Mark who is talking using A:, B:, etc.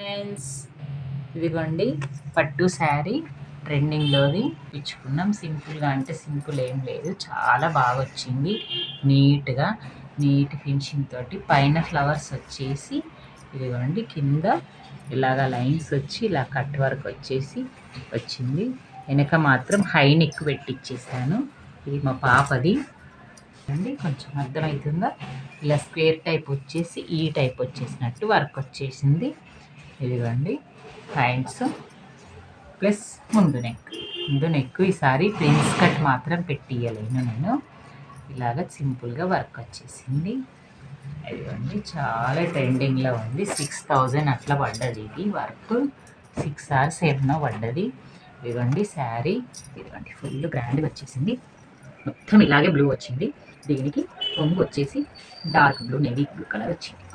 A: Friends, ఇదిగోండి పట్టు శారీ ట్రెండింగ్లోది ఇచ్చుకున్నాం. సింపుల్గా అంటే సింపుల్ ఏం లేదు, చాలా బాగా వచ్చింది. నీట్ ఫినిషింగ్ తోటి పైన ఫ్లవర్స్ వచ్చేసి ఇదిగోండి, కింద ఇలాగా లైన్స్ వచ్చి ఇలా కట్ వర్క్ వచ్చేసి వచ్చింది. వెనక మాత్రం హై నెక్ పెట్టిచ్చేసాను. ఇది మా పాపది అండి, కొంచెం అర్థమవుతుందా? ఇలా స్క్వేర్ టైప్ వచ్చేసి ఈ టైప్ వచ్చేసినట్టు వర్క్ వచ్చేసింది. ఇదిగోండి హ్యాండ్స్ ప్లస్ ముందు నెక్ ఈసారి ప్రిన్స్ కట్ మాత్రం పెట్టియలేను నేను. ఇలాగ సింపుల్గా వర్క్ వచ్చేసింది. ఇదిగోండి చాలా ట్రెండింగ్లో ఉంది. 6000 అట్లా పడ్డది. ఇది వర్క్ 6 or 7 పడ్డది. ఇదిగోండి శారీ, ఇదిగోండి ఫుల్ గ్రాండ్గా వచ్చేసింది. మొత్తం ఇలాగే బ్లూ వచ్చింది. దీనికి కొంగు వచ్చేసి dark blue, navy blue colour వచ్చింది.